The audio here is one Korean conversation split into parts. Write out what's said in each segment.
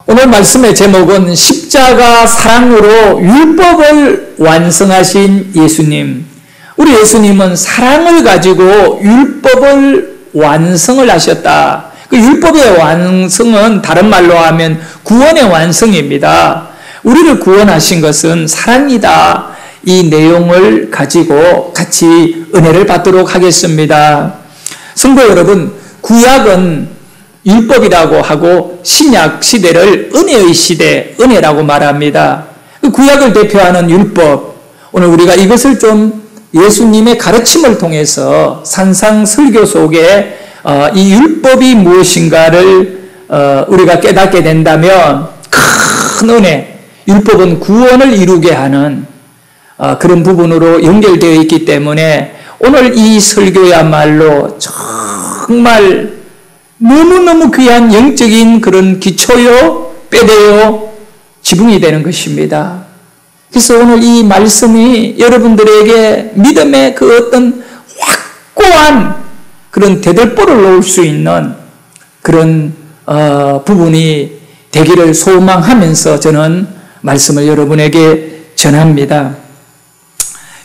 오늘 말씀의 제목은 십자가 사랑으로 율법을 완성하신 예수님. 우리 예수님은 사랑을 가지고 율법을 완성을 하셨다. 그 율법의 완성은 다른 말로 하면 구원의 완성입니다. 우리를 구원하신 것은 사랑이다. 이 내용을 가지고 같이 은혜를 받도록 하겠습니다. 성도 여러분, 구약은 율법이라고 하고 신약 시대를 은혜의 시대, 은혜라고 말합니다. 그 구약을 대표하는 율법, 오늘 우리가 이것을 좀 예수님의 가르침을 통해서 산상설교 속에 이 율법이 무엇인가를 우리가 깨닫게 된다면 큰 은혜, 율법은 구원을 이루게 하는 그런 부분으로 연결되어 있기 때문에 오늘 이 설교야말로 정말 너무너무 귀한 영적인 그런 기초요, 뼈대요, 지붕이 되는 것입니다. 그래서 오늘 이 말씀이 여러분들에게 믿음의 그 어떤 확고한 그런 대들보를 놓을 수 있는 그런 부분이 되기를 소망하면서 저는 말씀을 여러분에게 전합니다.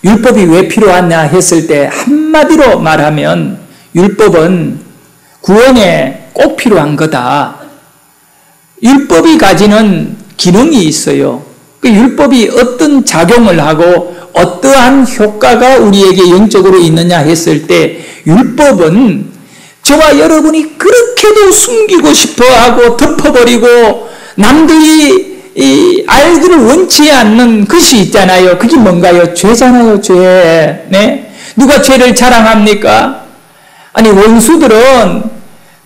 율법이 왜 필요하냐 했을 때 한마디로 말하면 율법은 구원에 꼭 필요한 거다. 율법이 가지는 기능이 있어요. 그 율법이 어떤 작용을 하고 어떠한 효과가 우리에게 영적으로 있느냐 했을 때 율법은 저와 여러분이 그렇게도 숨기고 싶어하고 덮어버리고 남들이 알기를 원치 않는 것이 있잖아요. 그게 뭔가요? 죄잖아요, 죄. 네? 누가 죄를 자랑합니까? 아니, 원수들은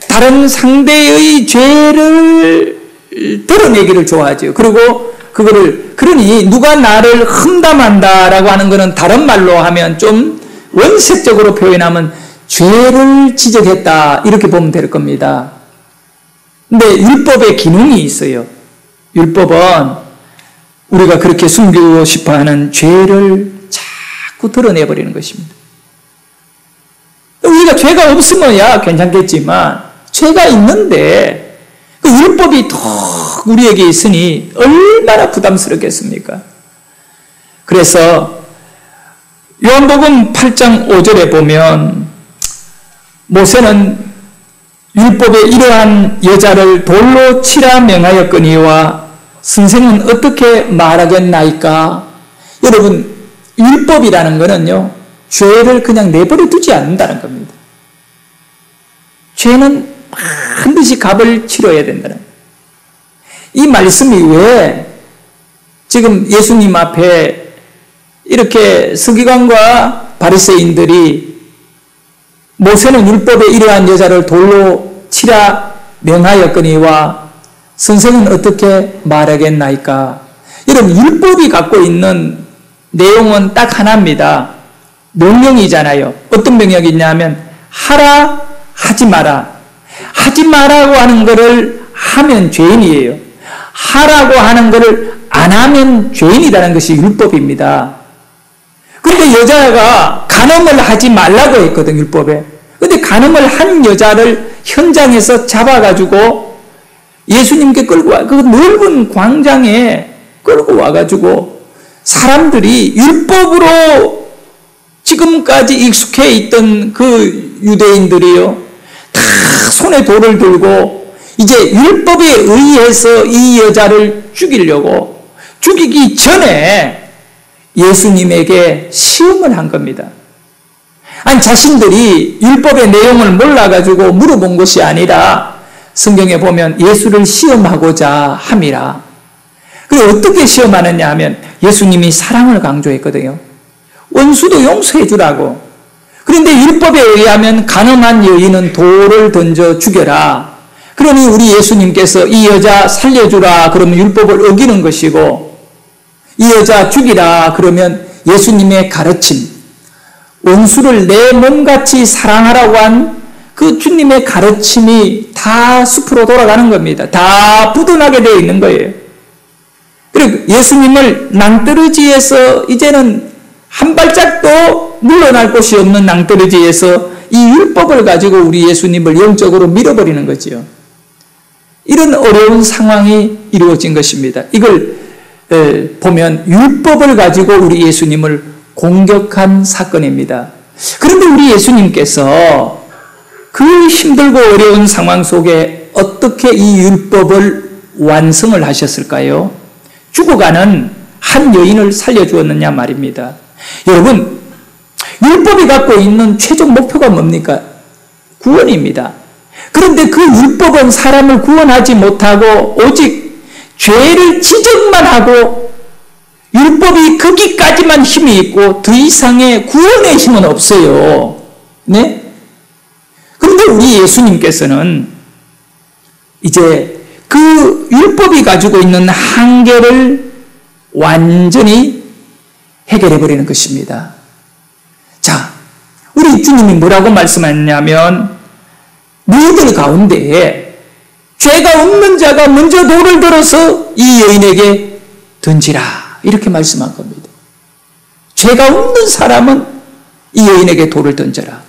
다른 상대의 죄를 드러내기를 좋아하죠. 그리고 그러니 누가 나를 험담한다라고 하는 것은 다른 말로 하면 좀 원색적으로 표현하면 죄를 지적했다, 이렇게 보면 될 겁니다. 근데 율법의 기능이 있어요. 율법은 우리가 그렇게 숨기고 싶어 하는 죄를 자꾸 드러내버리는 것입니다. 우리가 죄가 없으면야 괜찮겠지만 죄가 있는데 그 율법이 더 우리에게 있으니 얼마나 부담스럽겠습니까? 그래서 요한복음 8장 5절에 보면 모세는 율법에 이러한 여자를 돌로 치라 명하였거니와 선생은 어떻게 말하겠나이까? 여러분, 율법이라는 것은요, 죄를 그냥 내버려 두지 않는다는 겁니다. 죄는 반드시 값을 치러야 된다는 거예요. 이 말씀이 왜 지금 예수님 앞에 이렇게 서기관과 바리새인들이 모세는 율법에 이러한 여자를 돌로 치라 명하였거니와 선생은 어떻게 말하겠나이까? 여러분, 율법이 갖고 있는 내용은 딱 하나입니다. 명령이잖아요. 어떤 명령이 있냐면 하라, 하지 마라. 하지 마라고 하는 것을 하면 죄인이에요. 하라고 하는 것을 안 하면 죄인이라는 것이 율법입니다. 그런데 여자가 간음을 하지 말라고 했거든, 율법에. 그런데 간음을 한 여자를 현장에서 잡아가지고 예수님께 끌고 와, 그 넓은 광장에 끌고 와가지고 사람들이 율법으로 지금까지 익숙해 있던 그 유대인들이요, 다 손에 돌을 들고 이제 율법에 의해서 이 여자를 죽이기 전에 예수님에게 시험을 한 겁니다. 아니, 자신들이 율법의 내용을 몰라가지고 물어본 것이 아니라 성경에 보면 예수를 시험하고자 함이라. 그리고 어떻게 시험하느냐 하면 예수님이 사랑을 강조했거든요. 원수도 용서해 주라고. 그런데 율법에 의하면 간음한 여인은 돌을 던져 죽여라. 그러니 우리 예수님께서 이 여자 살려주라 그러면 율법을 어기는 것이고, 이 여자 죽이라 그러면 예수님의 가르침, 원수를 내 몸같이 사랑하라고 한 그 주님의 가르침이 다 숲으로 돌아가는 겁니다. 다 부둔하게 되어 있는 거예요. 그리고 예수님을 낭떠러지에서 이제는 한 발짝도 물러날 곳이 없는 낭떠러지에서 이 율법을 가지고 우리 예수님을 영적으로 밀어버리는 거지요. 이런 어려운 상황이 이루어진 것입니다. 이걸 보면 율법을 가지고 우리 예수님을 공격한 사건입니다. 그런데 우리 예수님께서 그 힘들고 어려운 상황 속에 어떻게 이 율법을 완성을 하셨을까요? 죽어가는 한 여인을 살려주었느냐 말입니다. 여러분, 율법이 갖고 있는 최종 목표가 뭡니까? 구원입니다. 그런데 그 율법은 사람을 구원하지 못하고 오직 죄를 지적만 하고 율법이 거기까지만 힘이 있고 더 이상의 구원의 힘은 없어요. 네? 그런데 우리 예수님께서는 이제 그 율법이 가지고 있는 한계를 완전히 해결해 버리는 것입니다. 자, 우리 주님이 뭐라고 말씀하셨냐면 너희들 가운데 죄가 없는 자가 먼저 돌을 들어서 이 여인에게 던지라 이렇게 말씀한 겁니다. 죄가 없는 사람은 이 여인에게 돌을 던져라.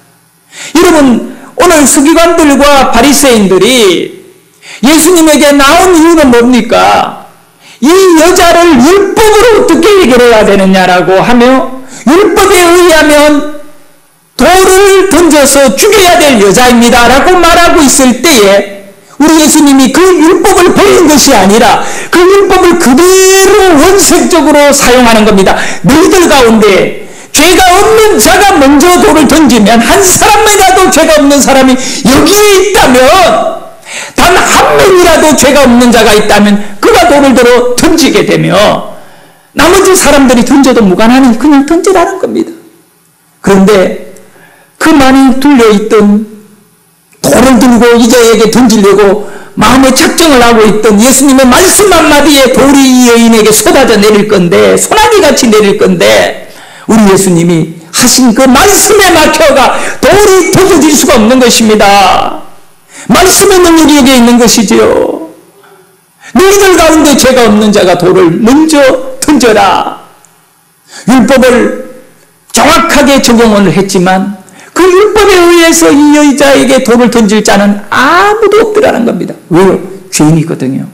여러분, 오늘 서기관들과 바리새인들이 예수님에게 나온 이유는 뭡니까? 이 여자를 율법으로 어떻게 해결해야 되느냐라고 하며 율법에 의하면 돌을 던져서 죽여야 될 여자입니다 라고 말하고 있을 때에 우리 예수님이 그 율법을 버린 것이 아니라 그 율법을 그대로 원색적으로 사용하는 겁니다. 너희들 가운데 죄가 없는 자가 먼저 돌을 던지면 한 사람만이라도 죄가 없는 사람이 여기에 있다면 단 한 명이라도 죄가 없는 자가 있다면 그가 돌을 들어 던지게 되며 나머지 사람들이 던져도 무관하니 그냥 던지라는 겁니다. 그런데 그 많이 둘려있던 돌을 들고 이자에게 던지려고 마음의 작정을 하고 있던 예수님의 말씀 한마디에 돌이 이 여인에게 쏟아져 내릴 건데 소나기같이 내릴 건데 우리 예수님이 하신 그 말씀에 막혀가 돌이 던져질 수가 없는 것입니다. 말씀의 능력이 여기에 있는 것이지요. 너희들 가운데 죄가 없는 자가 돌을 먼저 던져라. 율법을 정확하게 적용을 했지만 그 율법에 의해서 이 여자에게 돌을 던질 자는 아무도 없더라는 겁니다. 왜요? 죄인이거든요.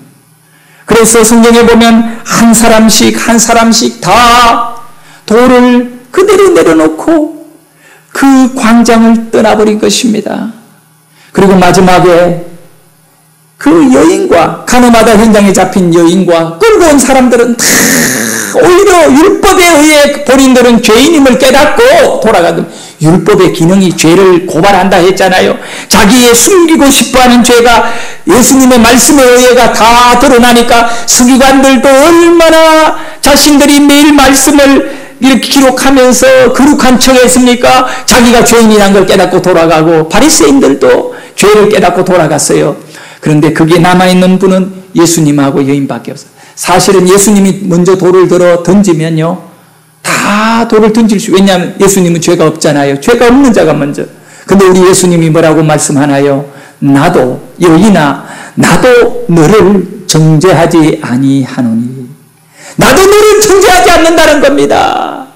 그래서 성경에 보면 한 사람씩 다 돌을 그대로 내려놓고 그 광장을 떠나버린 것입니다. 그리고 마지막에 그 여인과 가늠하다 현장에 잡힌 여인과 끌고 온 사람들은 다 오히려 율법에 의해 본인들은 죄인임을 깨닫고 돌아가던 율법의 기능이 죄를 고발한다 했잖아요. 자기의 숨기고 싶어하는 죄가 예수님의 말씀에 의해가 다 드러나니까 서기관들도 얼마나 자신들이 매일 말씀을 이렇게 기록하면서 거룩한 척했습니까? 자기가 죄인이라는 걸 깨닫고 돌아가고 바리새인들도 죄를 깨닫고 돌아갔어요. 그런데 거기에 남아있는 분은 예수님하고 여인밖에 없어요. 사실은 예수님이 먼저 돌을 들어 던지면요 다 돌을 던질 수, 왜냐하면 예수님은 죄가 없잖아요. 죄가 없는 자가 먼저. 근데 우리 예수님이 뭐라고 말씀하나요? 나도 여인아 나도 너를 정죄하지 아니하노니. 나도 너를 정죄하지 않는다는 겁니다.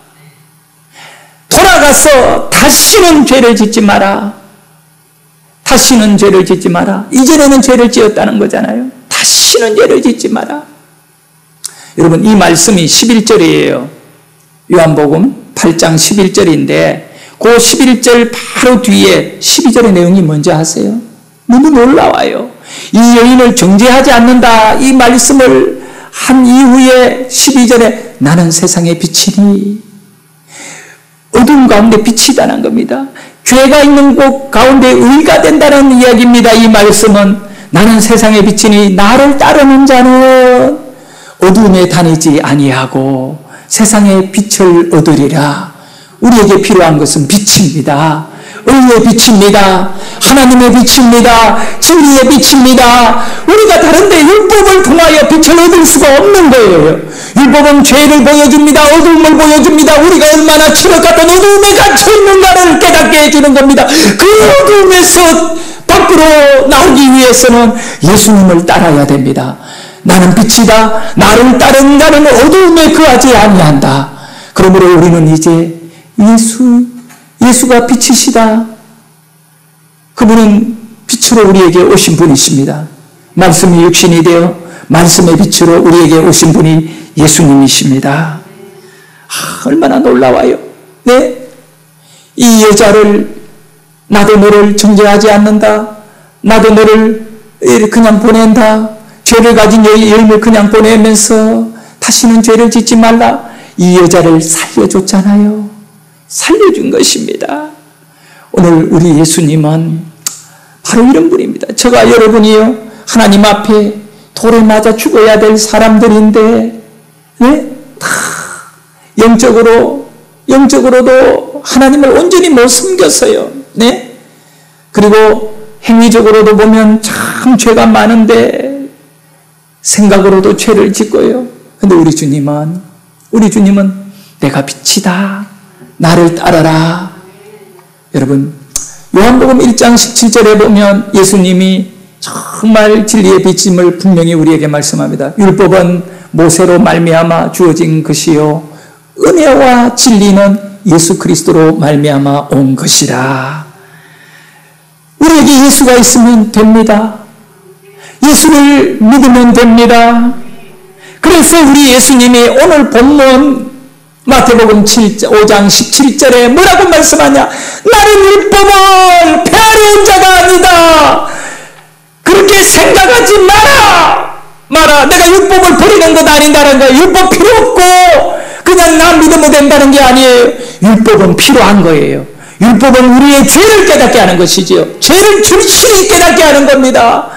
돌아가서 다시는 죄를 짓지 마라. 다시는 죄를 짓지 마라. 이전에는 죄를 지었다는 거잖아요. 다시는 죄를 짓지 마라. 여러분, 이 말씀이 11절이에요. 요한복음 8장 11절인데 그 11절 바로 뒤에 12절의 내용이 뭔지 아세요? 너무 놀라워요. 이 여인을 정죄하지 않는다 이 말씀을 한 이후에 12절에 나는 세상의 빛이니, 어두운 가운데 빛이다는 겁니다. 죄가 있는 곳 가운데 의가 된다는 이야기입니다. 이 말씀은 나는 세상의 빛이니 나를 따르는 자는 어두움에 다니지 아니하고 세상의 빛을 얻으리라. 우리에게 필요한 것은 빛입니다. 의의 빛입니다. 하나님의 빛입니다. 진리의 빛입니다. 우리가 다른데 율법을 통하여 빛을 얻을 수가 없는 거예요. 율법은 죄를 보여줍니다. 어두움을 보여줍니다. 우리가 얼마나 칠흑 같은 어두움에 갇혀있는가를 깨닫게 해주는 겁니다. 그 어두움에서 밖으로 나오기 위해서는 예수님을 따라야 됩니다. 나는 빛이다. 나를 따르는 자는 어두움에 거하지 아니한다. 그러므로 우리는 이제 예수가 빛이시다. 그분은 빛으로 우리에게 오신 분이십니다. 말씀이 육신이 되어 말씀의 빛으로 우리에게 오신 분이 예수님이십니다. 얼마나 놀라워요. 네? 이 여자를 나도 너를 정죄하지 않는다. 나도 너를 그냥 보낸다. 죄를 가진 여인을 그냥 보내면서 다시는 죄를 짓지 말라. 이 여자를 살려줬잖아요. 살려준 것입니다. 오늘 우리 예수님은 바로 이런 분입니다. 저가 여러분이요, 하나님 앞에 돌에 맞아 죽어야 될 사람들인데, 네? 다 영적으로도 하나님을 온전히 못 섬겼어요. 네? 그리고 행위적으로도 보면 참 죄가 많은데 생각으로도 죄를 짓고요. 근데 우리 주님은 내가 빛이다. 나를 따르라. 여러분, 요한복음 1장 17절에 보면 예수님이 정말 진리의 빛임을 분명히 우리에게 말씀합니다. 율법은 모세로 말미암아 주어진 것이요 은혜와 진리는 예수 그리스도로 말미암아 온 것이라. 우리에게 예수가 있으면 됩니다. 예수를 믿으면 됩니다. 그래서 우리 예수님이 오늘 본문 마태복음 5장 17절에 뭐라고 말씀하냐? 나는 율법을 폐하려는 자가 아니다. 그렇게 생각하지 마라. 내가 율법을 버리는 것 아닌다는 거예요. 율법 필요 없고 그냥 나 믿으면 된다는 게 아니에요. 율법은 필요한 거예요. 율법은 우리의 죄를 깨닫게 하는 것이지요. 죄를 절실히 깨닫게 하는 겁니다.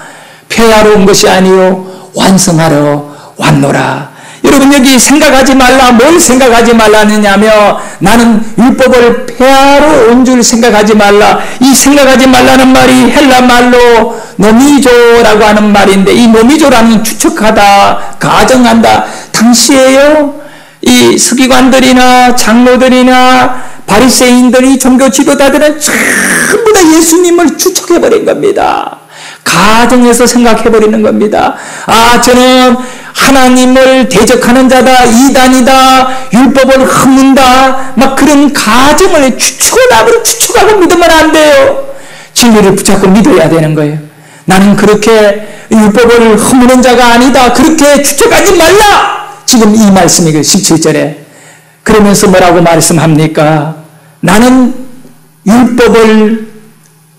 폐하러 온 것이 아니요 완성하러 왔노라. 여러분, 여기 생각하지 말라. 뭘 생각하지 말라느냐며 나는 율법을 폐하러 온 줄 생각하지 말라. 이 생각하지 말라는 말이 헬라 말로 노미조라고 하는 말인데, 이 노미조라는 추측하다, 가정한다. 당시에요, 이 서기관들이나 장로들이나 바리새인들이 종교 지도자들은 전부 다 예수님을 추측해버린 겁니다. 가정에서 생각해버리는 겁니다. 저는 하나님을 대적하는 자다, 이단이다, 율법을 흠문다, 막 그런 가정을 추측하고 믿으면 안 돼요. 진리를 붙잡고 믿어야 되는 거예요. 나는 그렇게 율법을 흠무는 자가 아니다. 그렇게 추측하지 말라. 지금 이 말씀이 17절에 그러면서 뭐라고 말씀합니까? 나는 율법을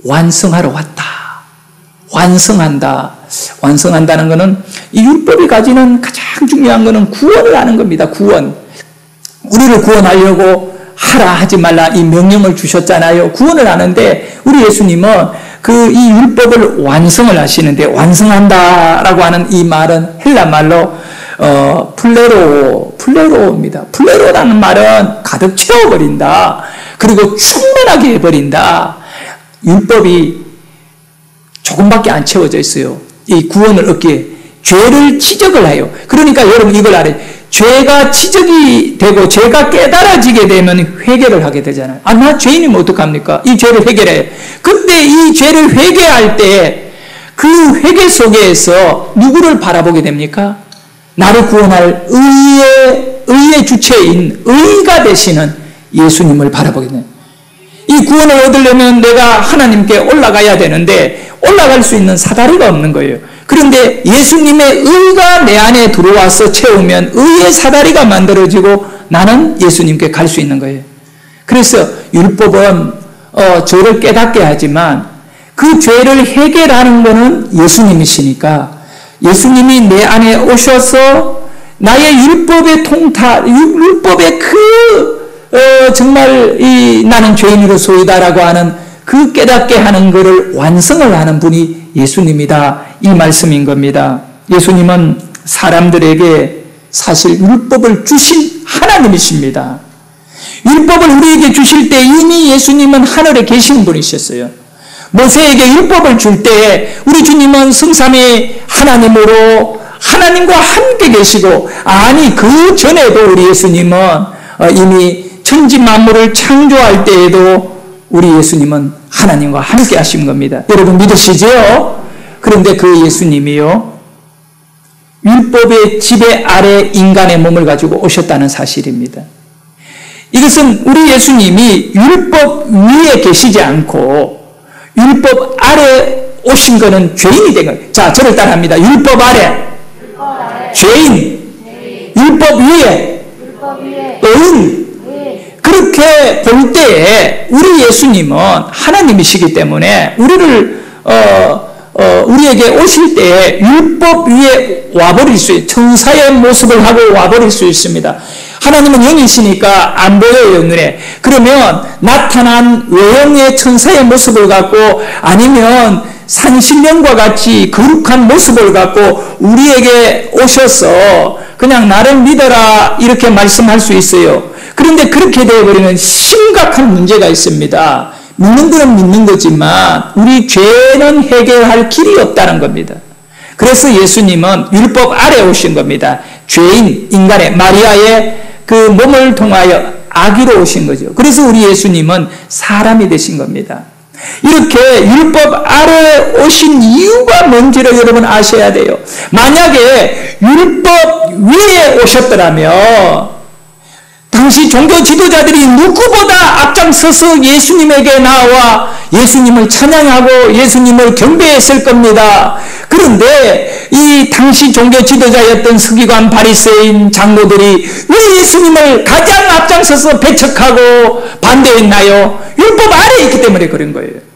완성하러 왔다. 완성한다는 것은 이 율법이 가지는 가장 중요한 것은 구원을 하는 겁니다. 구원. 우리를 구원하려고 하라 하지 말라 이 명령을 주셨잖아요. 구원을 하는데 우리 예수님은 이 율법을 완성을 하시는데, 완성한다라고 하는 이 말은 헬라 말로 플레로입니다. 플레로라는 말은 가득 채워버린다. 그리고 충만하게 해버린다. 율법이 조금밖에 안 채워져 있어요. 이 구원을 얻기에 죄를 지적을 해요. 그러니까 여러분 이걸 알아요. 죄가 지적이 되고 죄가 깨달아지게 되면 회개를 하게 되잖아요. 나 죄인이면 어떡합니까? 이 죄를 회개해. 근데 이 죄를 회개할 때 그 회개 속에서 누구를 바라보게 됩니까? 나를 구원할 의의 주체인 의가 되시는 예수님을 바라보게 됩니다. 이 구원을 얻으려면 내가 하나님께 올라가야 되는데 올라갈 수 있는 사다리가 없는 거예요. 그런데 예수님의 의가 내 안에 들어와서 채우면 의의 사다리가 만들어지고 나는 예수님께 갈 수 있는 거예요. 그래서 율법은 죄를 깨닫게 하지만 그 죄를 해결하는 것은 예수님이시니까 예수님이 내 안에 오셔서 나의 율법의 율법의 정말 나는 죄인으로소이다라고 하는 그 깨닫게 하는 것을 완성을 하는 분이 예수님이다. 이 말씀인 겁니다. 예수님은 사람들에게 사실 율법을 주신 하나님이십니다. 율법을 우리에게 주실 때 이미 예수님은 하늘에 계시는 분이셨어요. 모세에게 율법을 줄 때 우리 주님은 성삼위 하나님으로 하나님과 함께 계시고, 그 전에도 우리 예수님은 이미 천지 만물을 창조할 때에도 우리 예수님은 하나님과 함께 하신 겁니다. 여러분 믿으시죠? 그런데 그 예수님이요, 율법의 지배 아래 인간의 몸을 가지고 오셨다는 사실입니다. 이것은 우리 예수님이 율법 위에 계시지 않고 율법 아래 오신 거는 죄인이 된 거예요. 자, 저를 따라합니다. 율법 아래 죄인, 율법 위에 의인. 그렇게 볼 때에 우리 예수님은 하나님이시기 때문에 우리에게 오실 때에 율법 위에 와버릴 수 있어요. 천사의 모습을 하고 와버릴 수 있습니다. 하나님은 영이시니까 안 보여요, 눈에. 그러면 나타난 외형의 천사의 모습을 갖고 아니면 산신령과 같이 거룩한 모습을 갖고 우리에게 오셔서 그냥 나를 믿어라 이렇게 말씀할 수 있어요. 그런데 그렇게 되어버리면 심각한 문제가 있습니다. 믿는 거는 믿는 거지만 우리 죄는 해결할 길이 없다는 겁니다. 그래서 예수님은 율법 아래 오신 겁니다. 죄인, 인간의 마리아의 그 몸을 통하여 아기로 오신 거죠. 그래서 우리 예수님은 사람이 되신 겁니다. 이렇게 율법 아래 오신 이유가 뭔지를 여러분 아셔야 돼요. 만약에 율법 위에 오셨더라면 당시 종교 지도자들이 누구보다 앞장서서 예수님에게 나와 예수님을 찬양하고 예수님을 경배했을 겁니다. 그런데 이 당시 종교 지도자였던 서기관 바리새인 장로들이 왜 예수님을 가장 앞장서서 배척하고 반대했나요? 율법 아래에 있기 때문에 그런 거예요.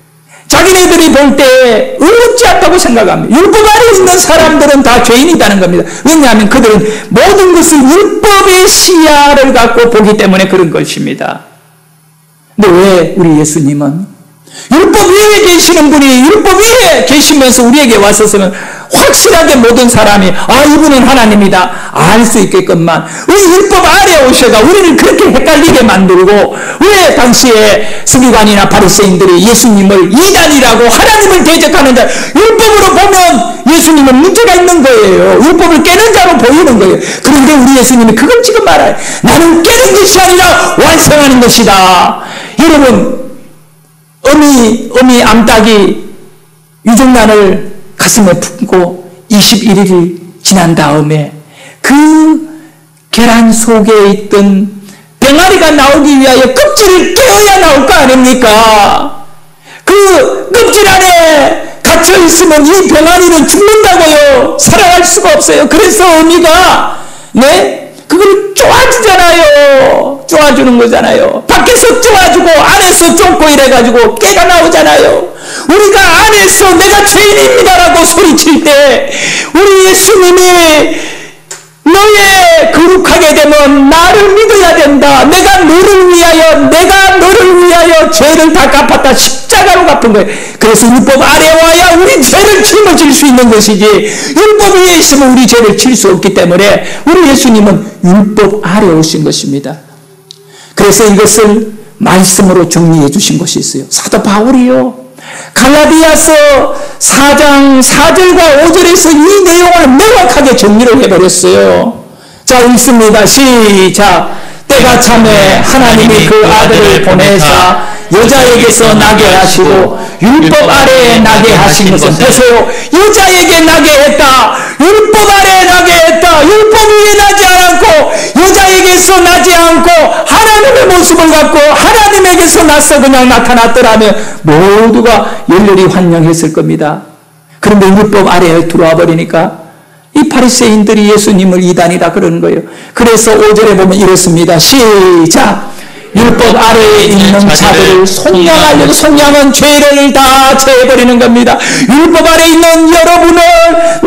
자기네들이 볼 때 의롭지 않다고 생각합니다. 율법 아래에 있는 사람들은 다 죄인이라는 겁니다. 왜냐하면 그들은 모든 것을 율법의 시야를 갖고 보기 때문에 그런 것입니다. 근데 왜 우리 예수님은 율법 위에 계시는 분이 율법 위에 계시면서 우리에게 왔었으면 확실하게 모든 사람이 이분은 하나님이다 알 수 있게끔만 왜 율법 아래에 오셔가 우리를 그렇게 헷갈리게 만들고 왜 당시에 서기관이나 바리새인들이 예수님을 이단이라고 하나님을 대적하는 자 율법으로 보면 예수님은 문제가 있는 거예요. 율법을 깨는 자로 보이는 거예요. 그런데 우리 예수님이 그걸 지금 말해요. 나는 깨는 것이 아니라 완성하는 것이다. 여러분 어미 암탉이 유정란을 가슴에 품고 21일이 지난 다음에 그 계란 속에 있던 병아리가 나오기 위하여 껍질을 깨어야 나올 거 아닙니까? 그 껍질 안에 갇혀있으면 이 병아리는 죽는다고요. 살아갈 수가 없어요. 그래서 어미가 그걸 쪼아주잖아요. 쪼아주는 거잖아요. 밖에서 쪼아주고 안에서 쫓고 이래가지고 깨가 나오잖아요. 우리가 안에서 내가 죄인입니다라고 소리칠 때 우리 예수님이 너의 거룩하게 되면 나를 믿어야 된다. 내가 너를 위하여 죄를 다 갚았다. 십자가로 갚은 거예요. 그래서 율법 아래 와야 우리 죄를 짊어질 수 있는 것이지 율법 위에 있으면 우리 죄를 질 수 없기 때문에 우리 예수님은 율법 아래 오신 것입니다. 그래서 이것을 말씀으로 정리해 주신 것이 있어요. 사도 바울이요. 갈라디아서 4장 4절과 5절에서 이 내용을 명확하게 정리를 해버렸어요. 자, 읽습니다. 시작. 때가 참에 하나님이 그 아들을 보내사 여자에게서 나게 하시고 율법 아래에 나게 하신 것은 보세요. 여자에게 나게 했다. 율법 아래에 나게 했다. 율법 위에 나지 않고 여자에게서 나지 않고 하나님의 모습을 갖고 하나님에게서 나서 그냥 나타났더라면 모두가 열렬히 환영했을 겁니다. 그런데 율법 아래에 들어와 버리니까 이 바리새인들이 예수님을 이단이다 그러는 거예요. 그래서 5절에 보면 이렇습니다. 시작. 율법 아래에 있는 자들을 속량하려고, 속량은 죄를 다 제해버리는 겁니다. 율법 아래에 있는 여러분을,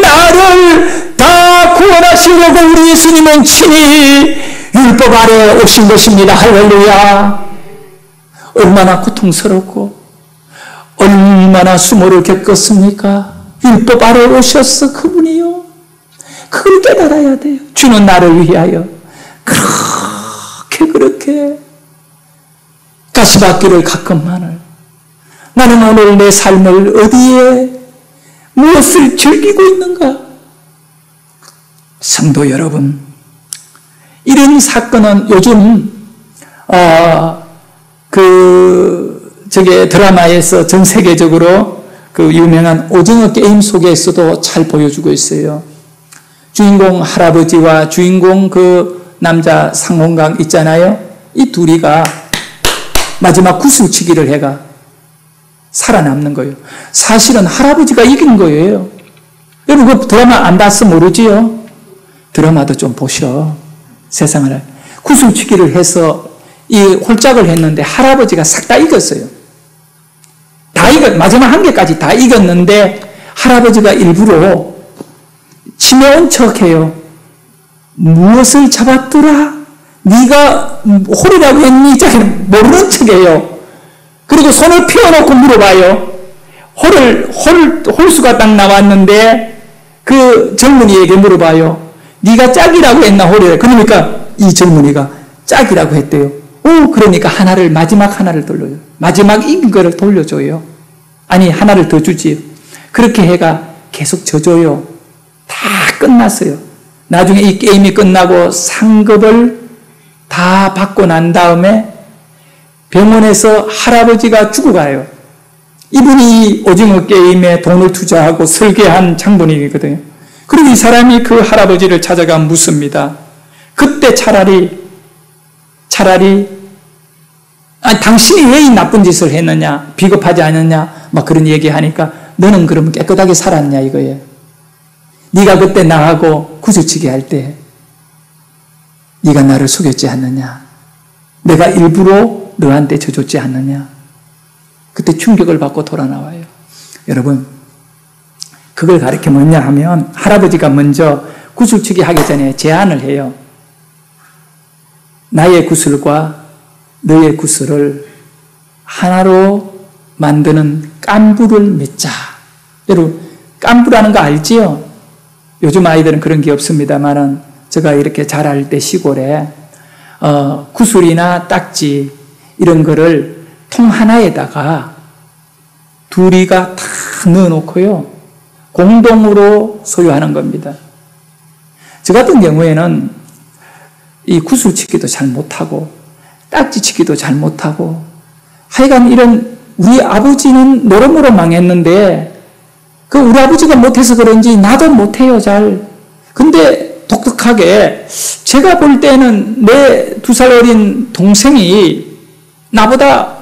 나를 다 구원하시려고 우리 예수님은 친히 율법 아래에 오신 것입니다. 할렐루야. 얼마나 고통스럽고 얼마나 수모를 겪었습니까? 율법 아래에 오셨어 그분이요. 그걸 깨달아야 돼요. 주는 나를 위하여 그렇게 가시밭길을 가끔만을 나는 오늘 내 삶을 어디에 무엇을 즐기고 있는가? 성도 여러분, 이런 사건은 요즘 드라마에서 전 세계적으로 그 유명한 오징어 게임 속에서도 잘 보여주고 있어요. 주인공 할아버지와 주인공 그 남자 상홍강 있잖아요. 이 둘이가 마지막 구슬치기를 해가 살아남는 거예요. 사실은 할아버지가 이긴 거예요. 여러분 그 드라마 안 봤어 모르지요? 드라마도 좀 보셔. 세상을 구슬치기를 해서 이 홀짝을 했는데 할아버지가 싹 다 이겼어요. 마지막 한 개까지 다 이겼는데 할아버지가 일부러 치매온 척해요. 무엇을 잡았더라? 네가 홀이라고 했니? 자기는 모르는 척해요. 그리고 손을 펴놓고 물어봐요. 홀수가 딱 나왔는데 그 젊은이에게 물어봐요. 네가 짝이라고 했나 홀이라? 그러니까 이 젊은이가 짝이라고 했대요. 그러니까 마지막 하나를 돌려요. 마지막 이긴 거를 돌려줘요. 아니 하나를 더 주지. 그렇게 해가 계속 져줘요. 다 끝났어요. 나중에 이 게임이 끝나고 상급을 다 받고 난 다음에 병원에서 할아버지가 죽어가요. 이분이 오징어 게임에 돈을 투자하고 설계한 장본인이거든요. 그리고 이 사람이 그 할아버지를 찾아가 묻습니다. 그때 차라리 당신이 왜 이 나쁜 짓을 했느냐, 비겁하지 않느냐, 막 그런 얘기하니까 너는 그럼 깨끗하게 살았냐 이거예요. 네가 그때 나하고 구슬치기 할 때 네가 나를 속였지 않느냐, 내가 일부러 너한테 져줬지 않느냐. 그때 충격을 받고 돌아 나와요. 여러분 그걸 가르쳐 뭐냐 하면 할아버지가 먼저 구슬치기 하기 전에 제안을 해요. 나의 구슬과 너의 구슬을 하나로 만드는 깐부를 맺자. 여러분 깐부라는 거 알지요? 요즘 아이들은 그런 게 없습니다만은 제가 이렇게 자랄 때 시골에 구슬이나 딱지 이런 거를 통 하나에다가 둘이가 다 넣어놓고요 공동으로 소유하는 겁니다. 저 같은 경우에는 이 구슬치기도 잘 못하고 딱지치기도 잘 못하고 하여간 이런 우리 아버지는 노름으로 망했는데 그 우리 아버지가 못해서 그런지 나도 못해요 잘. 근데 독특하게 제가 볼 때는 내 2살 어린 동생이 나보다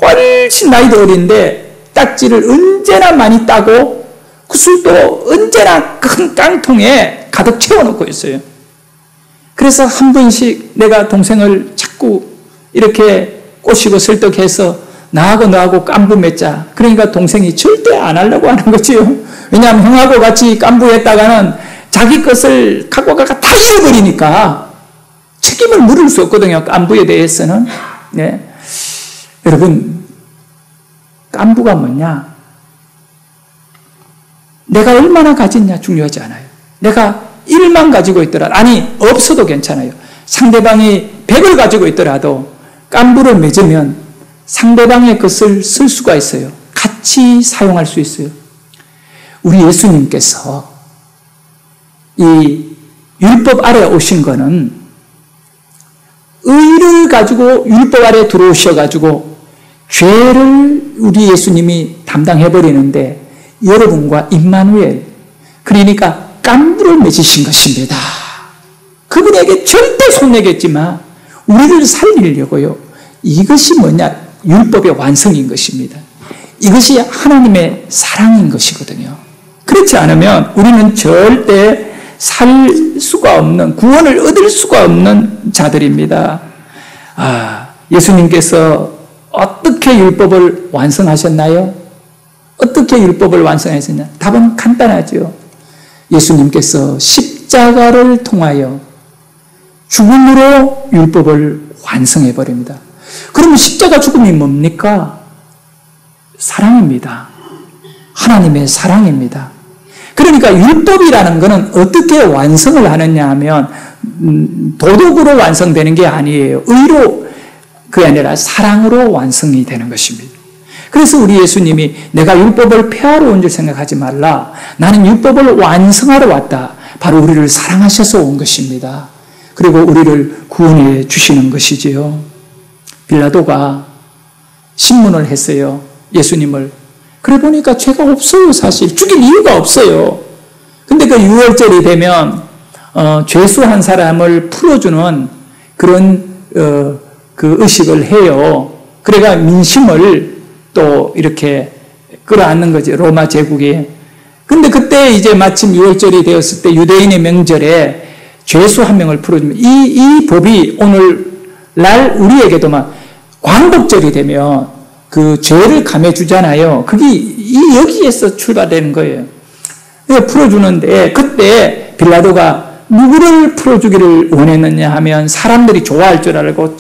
훨씬 나이도 어린데 딱지를 언제나 많이 따고 구슬도 언제나 큰 깡통에 가득 채워놓고 있어요. 그래서 한 번씩 내가 동생을 자꾸 이렇게 꼬시고 설득해서 나하고 너하고 깐부 맺자. 그러니까 동생이 절대 안 하려고 하는 거지요. 왜냐하면 형하고 같이 깐부했다가는 자기 것을 갖고 가가 다 잃어버리니까 책임을 물을 수 없거든요. 깐부에 대해서는. 네. 여러분 깐부가 뭐냐? 내가 얼마나 가졌냐 중요하지 않아요. 내가 1만 가지고 있더라도 아니 없어도 괜찮아요. 상대방이 100을 가지고 있더라도 깐부를 맺으면 상대방의 것을 쓸 수가 있어요. 같이 사용할 수 있어요. 우리 예수님께서 이 율법 아래 오신 거는 의를 가지고 율법 아래 들어오셔가지고 죄를 우리 예수님이 담당해버리는데 여러분과 임마누엘 그러니까 깐부를 맺으신 것입니다. 그분에게 절대 손내겠지만 우리를 살리려고요. 이것이 뭐냐? 율법의 완성인 것입니다. 이것이 하나님의 사랑인 것이거든요. 그렇지 않으면 우리는 절대 살 수가 없는, 구원을 얻을 수가 없는 자들입니다. 예수님께서 어떻게 율법을 완성하셨나요? 어떻게 율법을 완성하셨냐? 답은 간단하죠. 예수님께서 십자가를 통하여 죽음으로 율법을 완성해버립니다. 그러면 십자가 죽음이 뭡니까? 사랑입니다. 하나님의 사랑입니다. 그러니까 율법이라는 것은 어떻게 완성을 하느냐 하면 도덕으로 완성되는 게 아니에요. 의로 그게 아니라 사랑으로 완성이 되는 것입니다. 그래서 우리 예수님이 내가 율법을 폐하러 온 줄 생각하지 말라. 나는 율법을 완성하러 왔다. 바로 우리를 사랑하셔서 온 것입니다. 그리고 우리를 구원해 주시는 것이지요. 빌라도가 신문을 했어요. 예수님을. 그래 보니까 죄가 없어요. 사실 죽일 이유가 없어요. 근데 그 6월절이 되면 죄수한 사람을 풀어주는 그런 그 의식을 해요. 그래가 민심을 또 이렇게 끌어안는 거죠. 로마 제국이. 근데 그때 이제 마침 6월절이 되었을 때 유대인의 명절에 죄수 한 명을 풀어주면 이 법이 오늘날 우리에게도 막 광복절이 되면 그 죄를 감해주잖아요. 그게 여기에서 출발되는 거예요. 풀어주는데 그때 빌라도가 누구를 풀어주기를 원했느냐 하면 사람들이 좋아할 줄 알고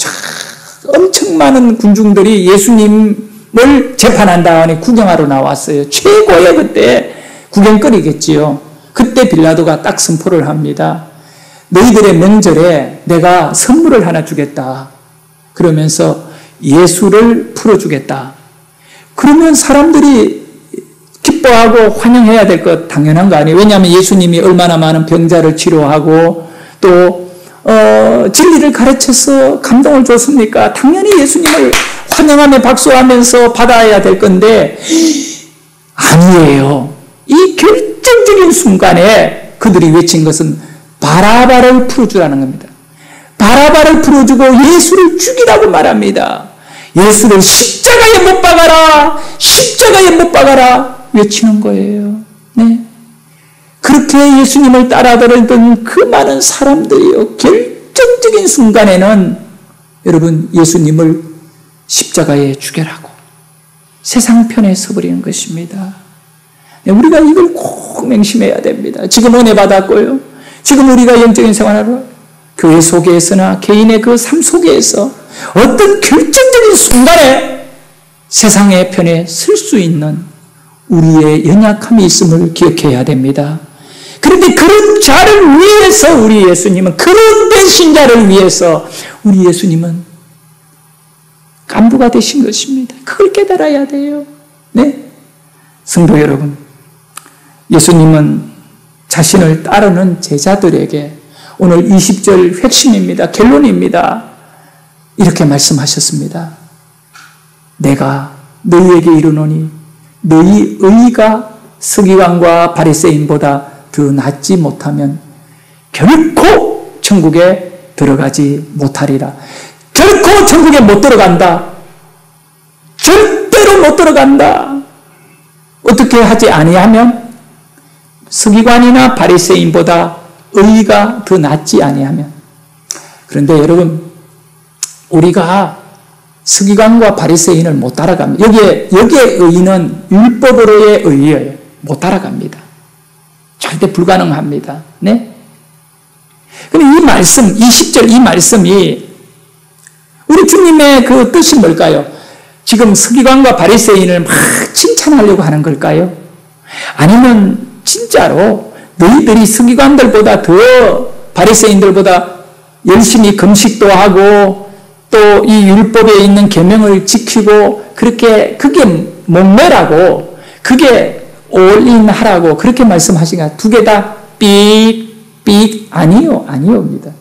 엄청 많은 군중들이 예수님을 재판한다니 구경하러 나왔어요. 최고의 그때 구경거리겠지요. 그때 빌라도가 딱 선포를 합니다. 너희들의 명절에 내가 선물을 하나 주겠다. 그러면서 예수를 풀어주겠다. 그러면 사람들이 기뻐하고 환영해야 될 것 당연한 거 아니에요. 왜냐하면 예수님이 얼마나 많은 병자를 치료하고 또 진리를 가르쳐서 감동을 줬습니까? 당연히 예수님을 환영하며 박수하면서 받아야 될 건데 아니에요. 이 결정적인 순간에 그들이 외친 것은 바라바를 풀어주라는 겁니다. 바라바를 풀어주고 예수를 죽이라고 말합니다. 예수를 십자가에 못 박아라! 십자가에 못 박아라! 외치는 거예요. 네. 그렇게 예수님을 따라들던 그 많은 사람들이요. 결정적인 순간에는 여러분 예수님을 십자가에 죽여라고 세상 편에 서버리는 것입니다. 네, 우리가 이걸 꼭 맹심해야 됩니다. 지금 은혜 받았고요. 지금 우리가 영적인 생활을 교회 속에서나 개인의 그 삶 속에서 어떤 결정적인 순간에 세상의 편에 설 수 있는 우리의 연약함이 있음을 기억해야 됩니다. 그런데 그런 자를 위해서 우리 예수님은, 그런 배신자를 위해서 우리 예수님은 간부가 되신 것입니다. 그걸 깨달아야 돼요. 네? 성도 여러분, 예수님은 자신을 따르는 제자들에게 오늘 20절 핵심입니다. 결론입니다. 이렇게 말씀하셨습니다. 내가 너희에게 이르노니 너희 의가 서기관과 바리새인보다 더 낫지 못하면 결코 천국에 들어가지 못하리라. 결코 천국에 못 들어간다. 절대로 못 들어간다. 어떻게 하지 아니하면 서기관이나 바리새인보다 의가 더 낫지 아니하면. 그런데 여러분, 우리가 서기관과 바리새인을 못 따라갑니다. 여기에 의는 율법으로의 의예요. 못 따라갑니다. 절대 불가능합니다. 네? 그럼 이 말씀, 20절 이 말씀이 우리 주님의 그 뜻이 뭘까요? 지금 서기관과 바리새인을 막 칭찬하려고 하는 걸까요? 아니면 진짜로 너희들이 서기관들보다 더 바리새인들보다 열심히 금식도 하고 또 이 율법에 있는 계명을 지키고 그렇게 그게 목매라고 그게 올인하라고 그렇게 말씀하시니까 두 개 다 삑 아니옵니다.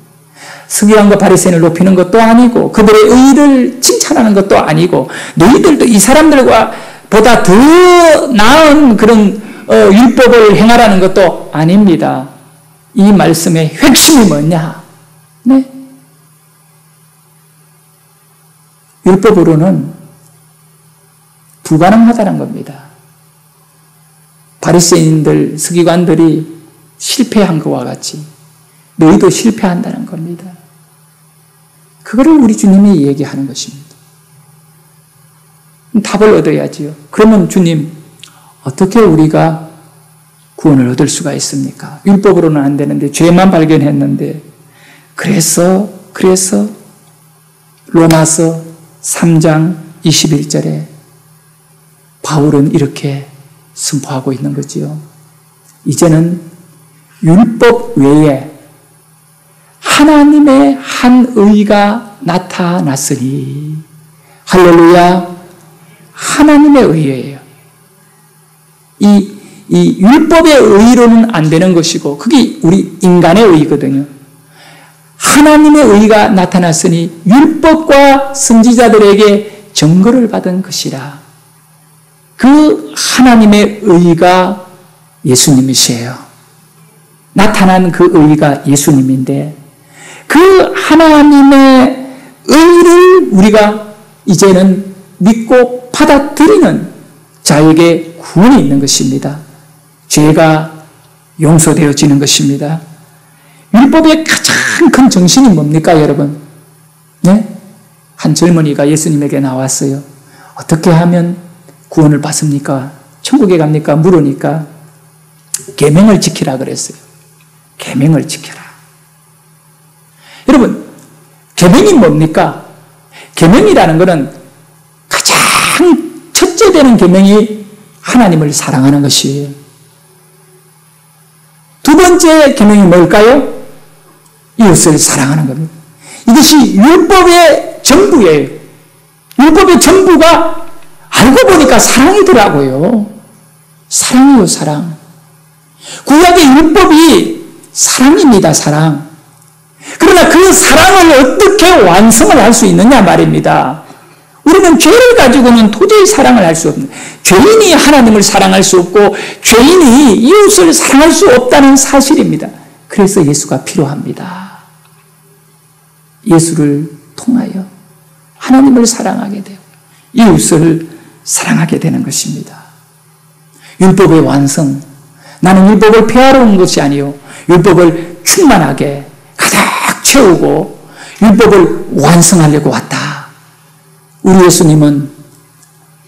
서기관과 바리새인을 높이는 것도 아니고 그들의 의를 칭찬하는 것도 아니고 너희들도 이 사람들과 보다 더 나은 그런 율법을 행하라는 것도 아닙니다. 이 말씀의 핵심이 뭐냐? 네? 율법으로는 불가능하다는 겁니다. 바리새인들, 서기관들이 실패한 것과 같이 너희도 실패한다는 겁니다. 그거를 우리 주님이 얘기하는 것입니다. 답을 얻어야지요. 그러면 주님, 어떻게 우리가 구원을 얻을 수가 있습니까? 율법으로는 안 되는데 죄만 발견했는데 그래서 로마서 3장 21절에 바울은 이렇게 선포하고 있는 거지요. 이제는 율법 외에 하나님의 한 의가 나타났으니 할렐루야. 하나님의 의예요. 이 율법의 의로는 안 되는 것이고 그게 우리 인간의 의거든요. 하나님의 의가 나타났으니 율법과 선지자들에게 증거를 받은 것이라. 그 하나님의 의가 예수님이시에요. 나타난 그 의가 예수님인데 그 하나님의 의를 우리가 이제는 믿고 받아들이는 자에게 구원이 있는 것입니다. 죄가 용서되어지는 것입니다. 율법의 가장 큰 정신이 뭡니까, 여러분? 네? 한 젊은이가 예수님에게 나왔어요. 어떻게 하면 구원을 받습니까? 천국에 갑니까? 물으니까 계명을 지키라 그랬어요. 계명을 지켜라. 여러분, 계명이 뭡니까? 계명이라는 것은 가장 첫째 되는 계명이 하나님을 사랑하는 것이에요. 두 번째 계명이 뭘까요? 이웃을 사랑하는 겁니다. 이것이 율법의 전부예요. 율법의 전부가 알고 보니까 사랑이더라고요. 사랑이요, 사랑. 구약의 율법이 사랑입니다, 사랑. 그러나 그 사랑을 어떻게 완성을 할 수 있느냐 말입니다. 우리는 죄를 가지고는 도저히 사랑을 할 수 없는, 죄인이 하나님을 사랑할 수 없고 죄인이 이웃을 사랑할 수 없다는 사실입니다. 그래서 예수가 필요합니다. 예수를 통하여 하나님을 사랑하게 되고 이웃을 사랑하게 되는 것입니다. 율법의 완성, 나는 율법을 폐하러 온 것이 아니요 율법을 충만하게 가득 채우고 율법을 완성하려고 왔다. 우리 예수님은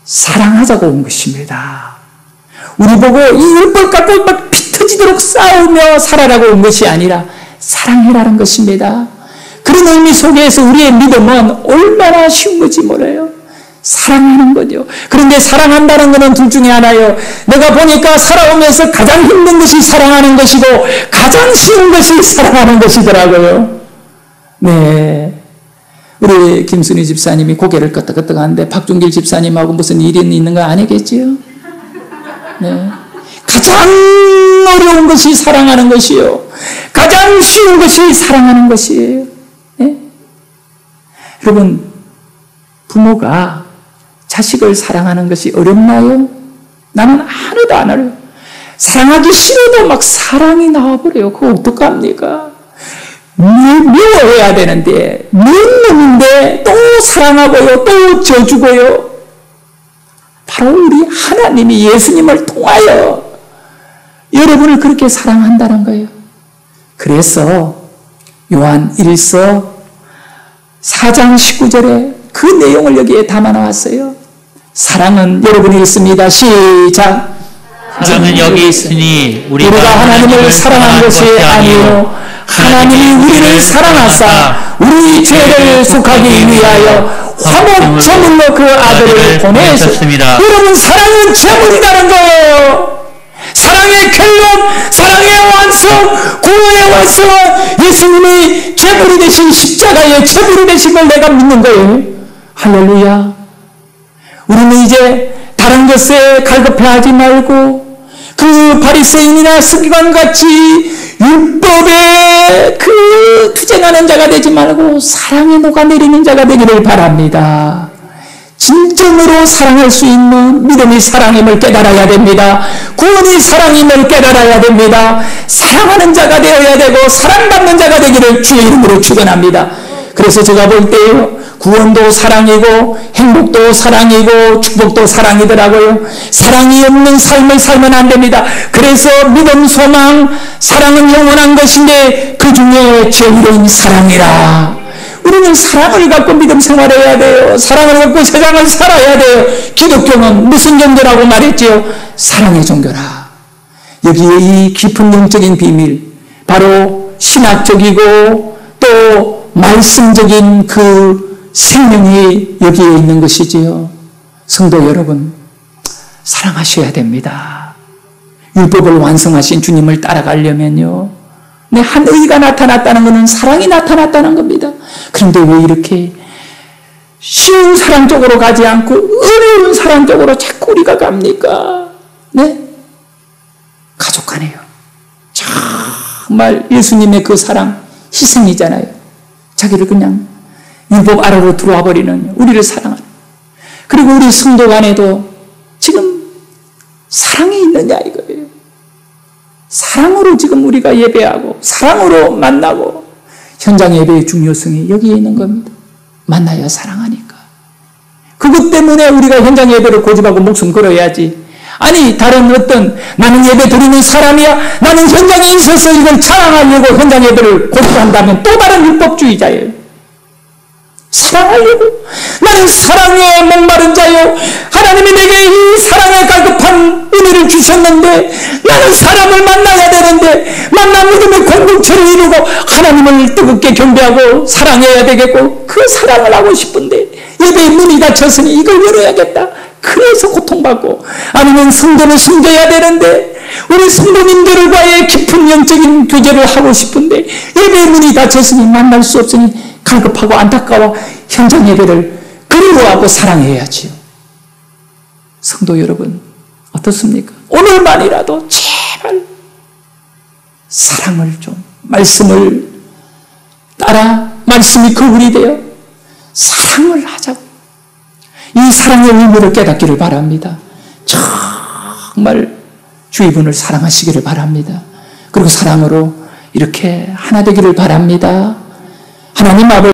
사랑하자고 온 것입니다. 우리 보고 이 율법 갖고 막 피 터지도록 싸우며 살아라고 온 것이 아니라 사랑해라는 것입니다. 그런 의미 속에서 우리의 믿음은 얼마나 쉬운 건지 몰라요. 사랑하는 거죠. 그런데 사랑한다는 것은 둘 중에 하나예요. 내가 보니까 살아오면서 가장 힘든 것이 사랑하는 것이고 가장 쉬운 것이 사랑하는 것이더라고요. 네. 우리 김순희 집사님이 고개를 끄덕끄덕 하는데 박종길 집사님하고 무슨 일이 있는 거 아니겠지요? 네. 가장 어려운 것이 사랑하는 것이요. 가장 쉬운 것이 사랑하는 것이에요. 네? 여러분, 부모가 자식을 사랑하는 것이 어렵나요? 나는 하나도 안 어려워요. 사랑하기 싫어도 막 사랑이 나와버려요. 그거 어떡합니까? 미워해야 되는데, 미운 놈인데 또 사랑하고요, 또 져주고요. 바로 우리 하나님이 예수님을 통하여 여러분을 그렇게 사랑한다는 거예요. 그래서 요한 1서 4장 19절에 그 내용을 여기에 담아 놓았어요. 사랑은 여러분이 있습니다. 시작. 사랑은 여기 있으니 우리가 하나님을 사랑한 것이 아니요 하나님이 우리를 사랑하사 우리 죄를 속하기 위하여 화목 제물로 그 아들을 보내셨습니다. 여러분, 사랑은 제물이라는 거예요. 사랑의 결론, 사랑의 완성, 구원의 완성은 예수님이 제물이 되신 십자가의 제물이 되신 걸 내가 믿는 거예요. 할렐루야. 우리는 이제 다른 것에 갈급해하지 말고 그 바리새인이나 서기관같이 율법에 그 투쟁하는 자가 되지 말고 사랑에 녹아내리는 자가 되기를 바랍니다. 진정으로 사랑할 수 있는 믿음이 사랑임을 깨달아야 됩니다. 구원이 사랑임을 깨달아야 됩니다. 사랑하는 자가 되어야 되고 사랑받는 자가 되기를 주의 이름으로 축원합니다. 그래서 제가 볼 때요, 구원도 사랑이고 행복도 사랑이고 축복도 사랑이더라고요. 사랑이 없는 삶을 살면 안 됩니다. 그래서 믿음, 소망, 사랑은 영원한 것인데 그 중에 제일은 사랑이라. 우리는 사랑을 갖고 믿음 생활해야 돼요. 사랑을 갖고 세상을 살아야 돼요. 기독교는 무슨 종교라고 말했지요? 사랑의 종교라. 여기에 이 깊은 영적인 비밀, 바로 신학적이고 또 말씀적인 그 생명이 여기에 있는 것이지요. 성도 여러분, 사랑하셔야 됩니다. 율법을 완성하신 주님을 따라가려면요, 한 의가 나타났다는 것은 사랑이 나타났다는 겁니다. 그런데 왜 이렇게 쉬운 사랑 쪽으로 가지 않고 어려운 사랑 쪽으로 자꾸 우리가 갑니까? 네? 가족 간에요. 정말 예수님의 그 사랑, 희생이잖아요. 자기를 그냥 율법 아래로 들어와 버리는 우리를 사랑하는. 그리고 우리 성도 간에도 지금 사랑이 있느냐 이거예요. 사랑으로 지금 우리가 예배하고 사랑으로 만나고 현장 예배의 중요성이 여기에 있는 겁니다. 만나야 사랑하니까. 그것 때문에 우리가 현장 예배를 고집하고 목숨 걸어야지. 아니 다른 어떤 나는 예배 드리는 사람이야, 나는 현장에 있어서 이걸 자랑하려고 현장 예배를 고집한다면 또 다른 율법주의자예요. 사랑하려고, 나는 사랑에 목마른 자요, 하나님이 내게 이 사랑에 갈급한 은혜를 주셨는데 나는 사람을 만나야 되는데 만나 믿음의 공동체를 이루고 하나님을 뜨겁게 경배하고 사랑해야 되겠고, 그 사랑을 하고 싶은데 예배의 문이 닫혔으니 이걸 열어야겠다. 그래서 고통받고, 아니면 성도를 섬겨야 되는데 우리 성도님들과의 깊은 영적인 교제를 하고 싶은데 예배의 문이 닫혔으니 만날 수 없으니 갈급하고 안타까워 현장 예배를 그리워하고 사랑해야지요. 성도 여러분 어떻습니까? 오늘만이라도 제발 사랑을 좀, 말씀을 따라 말씀이 거울이 되어 사랑을 하자고, 이 사랑의 의미를 깨닫기를 바랍니다. 정말 주의 분을 사랑하시기를 바랍니다. 그리고 사랑으로 이렇게 하나 되기를 바랍니다. 하나님 아버지